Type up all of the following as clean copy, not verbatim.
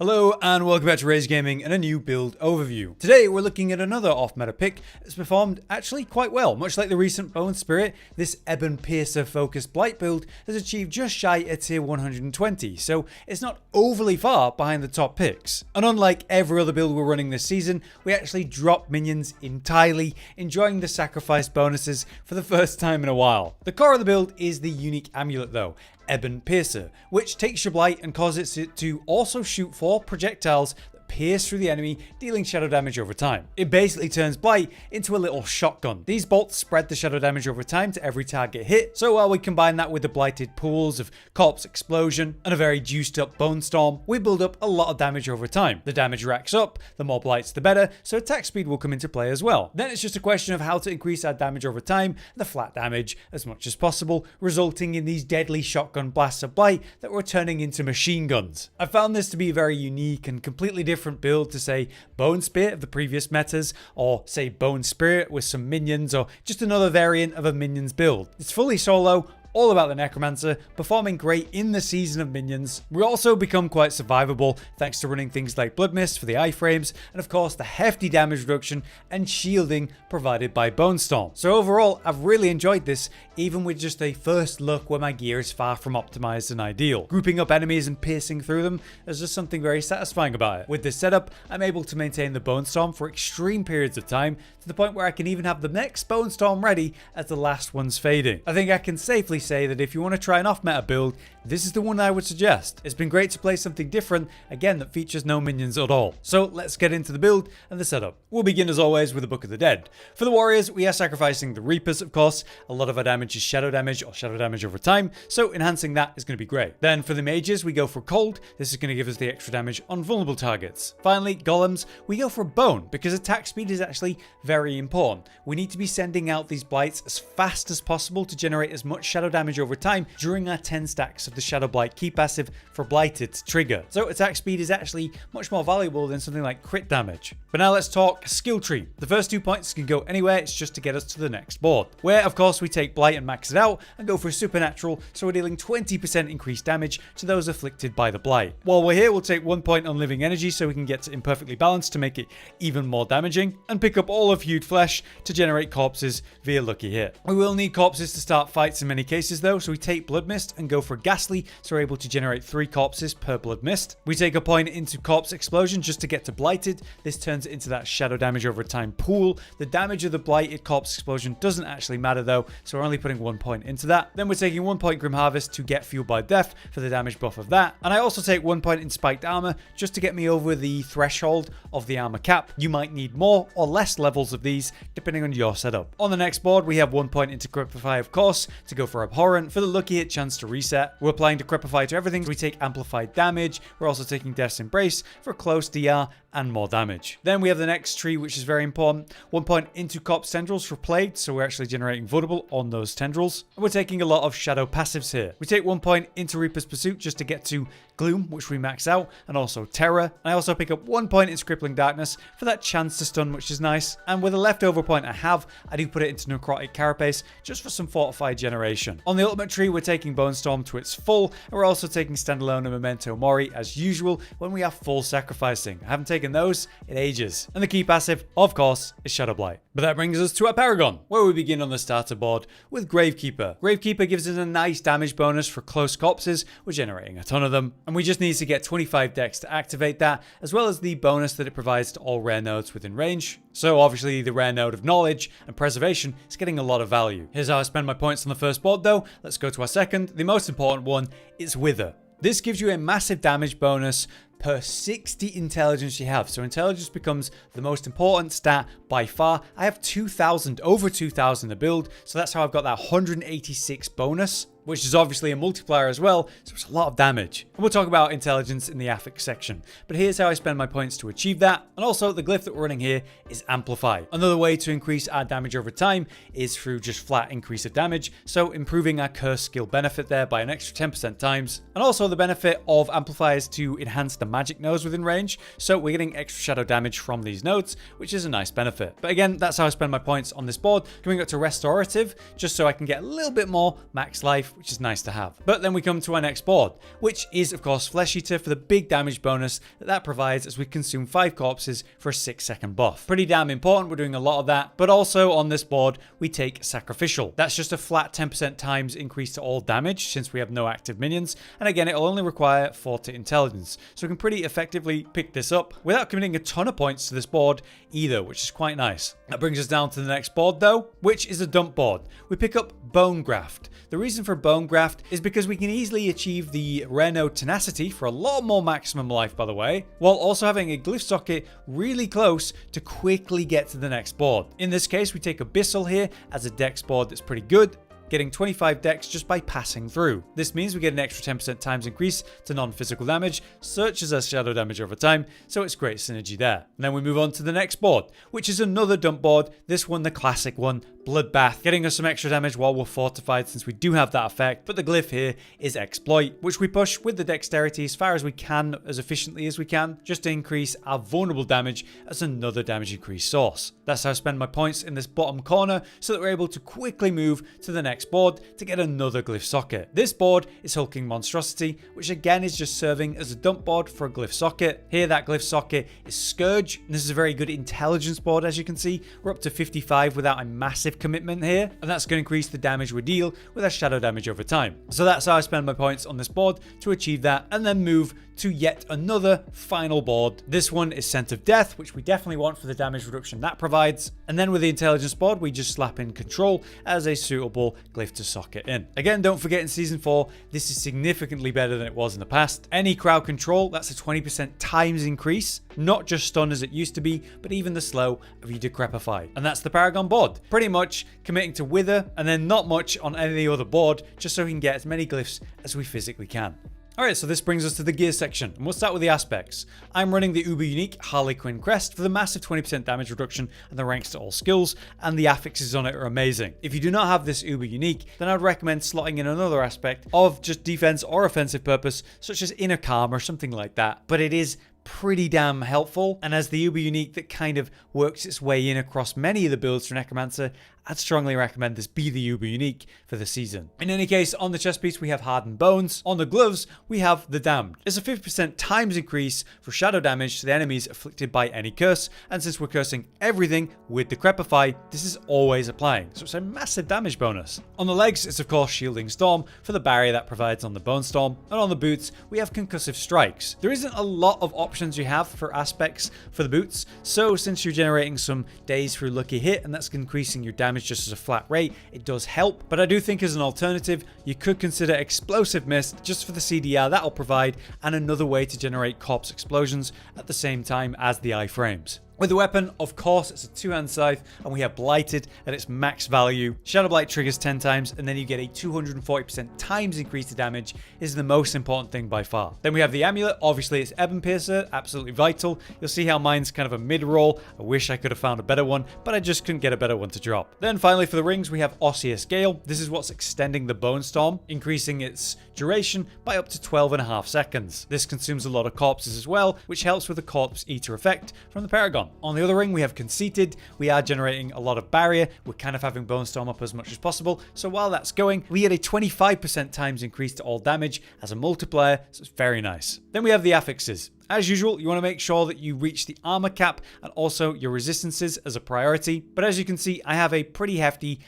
Hello and welcome back to Rage Gaming and a new build overview. Today we're looking at another off-meta pick that's performed actually quite well. Much like the recent Bone Spirit, this Ebonpiercer focused Blight build has achieved just shy at tier 120, so it's not overly far behind the top picks. And unlike every other build we're running this season, we actually drop minions entirely, enjoying the sacrifice bonuses for the first time in a while. The core of the build is the unique amulet though, Ebonpiercer, which takes your Blight and causes it to also shoot 4 projectiles that pierce through the enemy, dealing shadow damage over time. It basically turns Blight into a little shotgun. These bolts spread the shadow damage over time to every target hit, so while we combine that with the blighted pools of Corpse Explosion and a very juiced up Bone Storm, we build up a lot of damage over time. The damage racks up, the more blights the better, so attack speed will come into play as well. Then it's just a question of how to increase our damage over time, the flat damage, as much as possible, resulting in these deadly shotgun blasts of Blight that we're turning into machine guns. I found this to be a very unique and completely different build to say Bone Spear of the previous metas, or say Bone Spirit with some minions, or just another variant of a minions build. It's fully solo, all about the Necromancer, performing great in the season of minions. We also become quite survivable thanks to running things like Blood Mist for the iframes, and of course the hefty damage reduction and shielding provided by Bone Storm. So overall, I've really enjoyed this, even with just a first look where my gear is far from optimized and ideal. Grouping up enemies and piercing through them is just something very satisfying about it. With this setup, I'm able to maintain the Bone Storm for extreme periods of time, to the point where I can even have the next Bone Storm ready as the last one's fading. I think I can safely say that if you want to try an off-meta build, this is the one I would suggest. It's been great to play something different, again that features no minions at all. So let's get into the build and the setup. We'll begin as always with the Book of the Dead. For the warriors, we are sacrificing the Reapers, of course. A lot of our damage is shadow damage or shadow damage over time, so enhancing that is going to be great. Then for the mages, we go for Cold. This is going to give us the extra damage on vulnerable targets. Finally, golems, we go for Bone, because attack speed is actually very important. We need to be sending out these blights as fast as possible to generate as much shadow damage over time during our 10 stacks of the Shadow Blight key passive for Blighted to trigger. So attack speed is actually much more valuable than something like crit damage. But now let's talk skill tree. The first 2 points can go anywhere, it's just to get us to the next board, where of course we take Blight and max it out and go for Supernatural, so we're dealing 20% increased damage to those afflicted by the Blight. While we're here, we'll take 1 point on Living Energy so we can get to Imperfectly Balanced to make it even more damaging, and pick up all of Hued Flesh to generate corpses via Lucky Hit. We will need corpses to start fights in many cases though, so we take Blood Mist and go for Ghastly, so we're able to generate 3 corpses per Blood Mist. We take a point into Corpse Explosion just to get to Blighted. This turns it into that shadow damage over time pool. The damage of the Blighted Corpse Explosion doesn't actually matter though, so we're only putting 1 point into that. Then we're taking 1 point Grim Harvest to get Fueled by Death for the damage buff of that. And I also take 1 point in Spiked Armor just to get me over the threshold of the armor cap. You might need more or less levels of these depending on your setup. On the next board, we have 1 point into Crepify, of course, to go for Abhorrent for the Lucky Hit chance to reset. We're applying Decrepify to everything, so we take Amplified Damage. We're also taking Death's Embrace for close DR and more damage. Then we have the next tree, which is very important. 1 point into Corpse Tendrils for Plagued, so we're actually generating Vulnerable on those tendrils. And we're taking a lot of Shadow passives here. We take 1 point into Reaper's Pursuit just to get to Gloom, which we max out, and also Terror. And I also pick up 1 point in Crippling Darkness for that chance to stun, which is nice. And with a leftover point I have, I do put it into Necrotic Carapace just for some fortified generation. On the ultimate tree, we're taking Bone Storm to its full, and we're also taking Standalone and Memento Mori as usual when we are full sacrificing. I haven't taken those in ages. And the key passive, of course, is Shadow Blight. But that brings us to our Paragon, where we begin on the starter board with Gravekeeper. Gravekeeper gives us a nice damage bonus for close corpses. We're generating a ton of them, and we just need to get 25 dex to activate that, as well as the bonus that it provides to all rare nodes within range. So obviously the rare node of Knowledge and Preservation is getting a lot of value. Here's how I spend my points on the first board though. Let's go to our second. The most important one is Wither. This gives you a massive damage bonus per 60 intelligence you have. So intelligence becomes the most important stat by far. I have 2,000, over 2,000 to build, so that's how I've got that 186 bonus, which is obviously a multiplier as well, so it's a lot of damage. And we'll talk about intelligence in the affix section. But here's how I spend my points to achieve that. And also the glyph that we're running here is Amplify. Another way to increase our damage over time is through just flat increase of damage, so improving our curse skill benefit there by an extra 10% times. And also the benefit of Amplify is to enhance the magic nodes within range, so we're getting extra shadow damage from these nodes, which is a nice benefit. But again, that's how I spend my points on this board. Coming up to Restorative, just so I can get a little bit more max life, which is nice to have. But then we come to our next board, which is of course Flesh Eater for the big damage bonus that provides as we consume 5 corpses for a 6-second buff. Pretty damn important, we're doing a lot of that. But also on this board, we take Sacrificial. That's just a flat 10% times increase to all damage since we have no active minions. And again, it'll only require 40 intelligence. So we can pretty effectively pick this up without committing a ton of points to this board either, which is quite nice. That brings us down to the next board though, which is a dump board. We pick up Bone Graft. The reason for Bone Graft is because we can easily achieve the rare node Tenacity for a lot more maximum life, by the way, while also having a glyph socket really close to quickly get to the next board. In this case, we take Abyssal here as a dex board that's pretty good, getting 25 dex just by passing through. This means we get an extra 10% times increase to non-physical damage, such as shadow damage over time, so it's great synergy there. And then we move on to the next board, which is another dump board, this one the classic one, Bloodbath, getting us some extra damage while we're fortified since we do have that effect, but the glyph here is Exploit, which we push with the dexterity as far as we can, as efficiently as we can, just to increase our vulnerable damage as another damage increase source. That's how I spend my points in this bottom corner, so that we're able to quickly move to the next board to get another glyph socket. This board is Hulking Monstrosity, which again is just serving as a dump board for a glyph socket. Here that glyph socket is Scourge, and this is a very good intelligence board. As you can see, we're up to 55 without a massive commitment here, and that's going to increase the damage we deal with our shadow damage over time. So that's how I spend my points on this board to achieve that, and then move to yet another final board. This one is Scent of Death, which we definitely want for the damage reduction that provides. And then with the intelligence board, we just slap in Control as a suitable glyph to socket in. Again, don't forget in Season 4, this is significantly better than it was in the past. Any crowd control, that's a 20% times increase. Not just stun as it used to be, but even the slow of your Decrepify. And that's the Paragon board. Pretty much committing to Wither, and then not much on any other board, just so we can get as many glyphs as we physically can. Alright, so this brings us to the gear section, and we'll start with the aspects. I'm running the uber unique Harley Quinn crest for the massive 20% damage reduction and the ranks to all skills, and the affixes on it are amazing. If you do not have this uber unique, then I'd recommend slotting in another aspect of just defense or offensive purpose, such as Inner Calm or something like that, but it is pretty damn helpful, and as the uber unique that kind of works its way in across many of the builds for Necromancer, I'd strongly recommend this be the uber unique for the season. In any case, on the chest piece we have Hardened Bones, on the gloves we have the Damned. It's a 50% times increase for shadow damage to the enemies afflicted by any curse, and since we're cursing everything with Decrepify, this is always applying, so it's a massive damage bonus. On the legs, it's of course Shielding Storm for the barrier that provides on the Bone Storm, and on the boots we have Concussive Strikes. There isn't a lot of options you have for aspects for the boots, so since you're generating some days through lucky hit and that's increasing your damage just as a flat rate, it does help. But I do think as an alternative, you could consider Explosive Mist just for the CDR that'll provide, and another way to generate corpse explosions at the same time as the iframes. With the weapon, of course, it's a two-hand scythe, and we have Blighted at its max value. Shadow Blight triggers 10 times, and then you get a 240% times increase to damage. Is the most important thing by far. Then we have the amulet. Obviously, it's Ebonpiercer, absolutely vital. You'll see how mine's kind of a mid-roll. I wish I could have found a better one, but I just couldn't get a better one to drop. Then finally for the rings, we have Osseous Gale. This is what's extending the Bone Storm, increasing its duration by up to 12.5 seconds. This consumes a lot of corpses as well, which helps with the Corpse Eater effect from the Paragon. On the other ring, we have Conceited. We are generating a lot of barrier. We're kind of having Bone Storm up as much as possible. So while that's going, we get a 25% times increase to all damage as a multiplier. So it's very nice. Then we have the affixes. As usual, you want to make sure that you reach the armor cap and also your resistances as a priority. But as you can see, I have a pretty hefty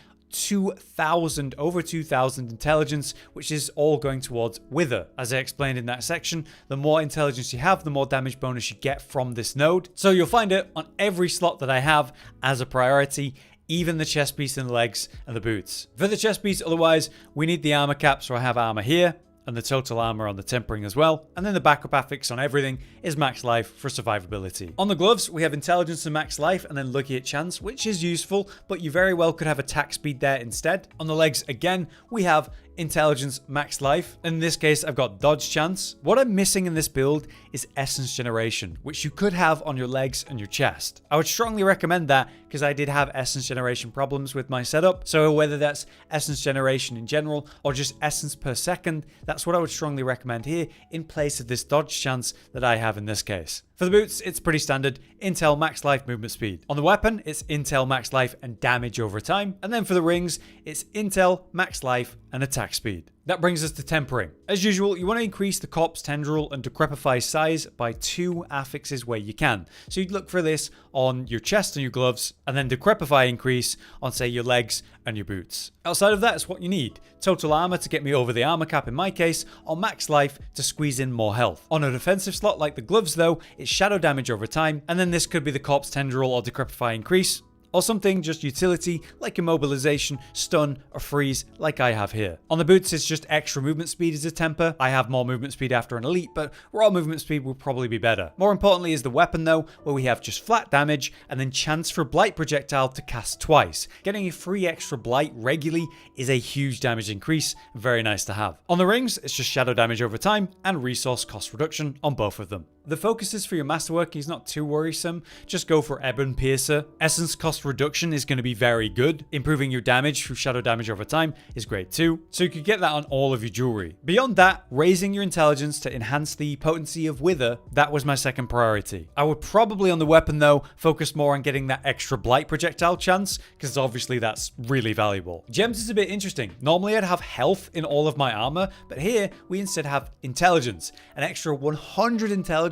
over 2,000 intelligence, which is all going towards Wither. As I explained in that section, the more intelligence you have, the more damage bonus you get from this node. So you'll find it on every slot that I have as a priority, even the chest piece and the legs and the boots. For the chest piece, otherwise, we need the armor cap, so I have armor here, and the total armor on the tempering as well. And then the backup affix on everything is max life for survivability. On the gloves, we have intelligence and max life, and then lucky hit chance, which is useful, but you very well could have attack speed there instead. On the legs, again, we have intelligence, max life. In this case, I've got dodge chance. What I'm missing in this build is essence generation, which you could have on your legs and your chest. I would strongly recommend that because I did have essence generation problems with my setup. So whether that's essence generation in general or just essence per second, that's what I would strongly recommend here in place of this dodge chance that I have in this case. For the boots, it's pretty standard. Intel, max life, movement speed. On the weapon, it's Intel, max life, and damage over time. And then for the rings, it's Intel, max life, and attack. attack speed. That brings us to tempering. As usual, you want to increase the corpse tendril and decrepify size by 2 affixes where you can. So you'd look for this on your chest and your gloves, and then decrepify increase on, say, your legs and your boots. Outside of that, it's what you need. Total armor to get me over the armor cap in my case, or max life to squeeze in more health. On a defensive slot like the gloves though, it's shadow damage over time, and then this could be the corpse tendril or decrepify increase, or something just utility like immobilization, stun, or freeze like I have here. On the boots, it's just extra movement speed as a temper. I have more movement speed after an elite, but raw movement speed will probably be better. More importantly is the weapon though, where we have just flat damage and then chance for Blight projectile to cast twice. Getting a free extra Blight regularly is a huge damage increase, very nice to have. On the rings, it's just shadow damage over time and resource cost reduction on both of them. The focuses for your masterworking is not too worrisome, just go for Ebonpiercer. Essence cost reduction is going to be very good. Improving your damage through shadow damage over time is great too, so you could get that on all of your jewelry. Beyond that, raising your intelligence to enhance the potency of Wither, that was my second priority. I would probably on the weapon though, focus more on getting that extra Blight projectile chance, because obviously that's really valuable. Gems is a bit interesting. Normally I'd have health in all of my armor, but here we instead have intelligence. An extra 100 intelligence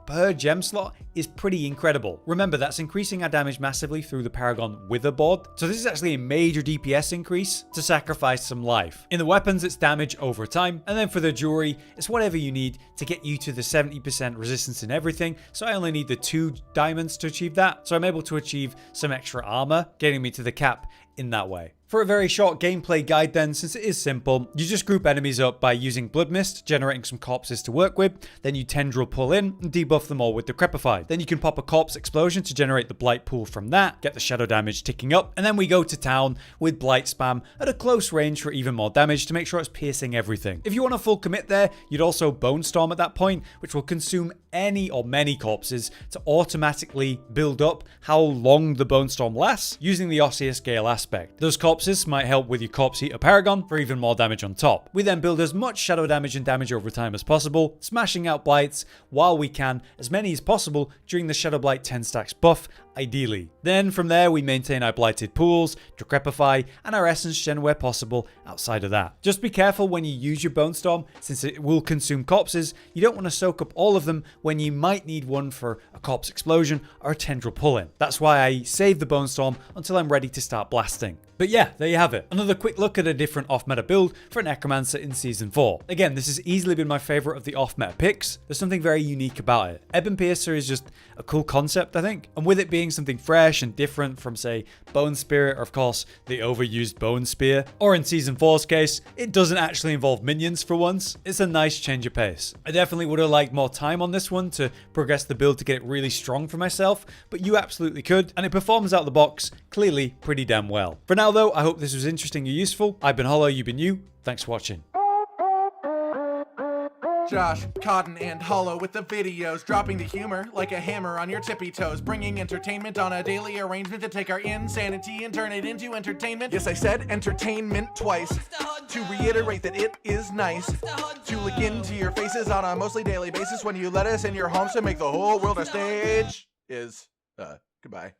per gem slot is pretty incredible. Remember, that's increasing our damage massively through the Paragon Wither board, so this is actually a major DPS increase to sacrifice some life. In the weapons, it's damage over time, and then for the jewelry, it's whatever you need to get you to the 70% resistance in everything, so I only need the 2 diamonds to achieve that, so I'm able to achieve some extra armor, getting me to the cap in that way. For a very short gameplay guide then, since it is simple, you just group enemies up by using Blood Mist, generating some corpses to work with, then you tendril pull in and debuff them all with Decrepify. Then you can pop a corpse explosion to generate the Blight pool from that, get the shadow damage ticking up, and then we go to town with Blight spam at a close range for even more damage to make sure it's piercing everything. If you want a full commit there, you'd also Bone Storm at that point, which will consume any or many corpses to automatically build up how long the Bone Storm lasts using the Osseous Scale aspect. Those corpses might help with your Corpse Eater Paragon for even more damage on top. We then build as much shadow damage and damage over time as possible, smashing out Blights while we can, as many as possible during the Shadow Blight 10 stacks buff, ideally. Then from there we maintain our blighted pools, Decrepify, and our essence gen where possible outside of that. Just be careful when you use your Bone Storm, since it will consume corpses. You don't want to soak up all of them when you might need one for a corpse explosion or a tendril pull-in. That's why I save the Bone Storm until I'm ready to start blasting. But yeah, there you have it. Another quick look at a different off-meta build for Necromancer in Season 4. Again, this has easily been my favourite of the off-meta picks. There's something very unique about it. Ebonpiercer is just a cool concept, I think. And with it being something fresh and different from, say, Bone Spirit, or of course, the overused Bone Spear, or in Season 4's case, it doesn't actually involve minions for once. It's a nice change of pace. I definitely would have liked more time on this one to progress the build to get it really strong for myself, but you absolutely could, and it performs out the box clearly pretty damn well. For now though, I hope this was interesting or useful. I've been Hollow, you've been you. Thanks for watching. Josh, Cotton, and Hollow with the videos, dropping the humor like a hammer on your tippy toes, bringing entertainment on a daily arrangement to take our insanity and turn it into entertainment. Yes, I said entertainment twice, to reiterate that it is nice to look into your faces on a mostly daily basis when you let us in your homes to make the whole world a stage. Goodbye.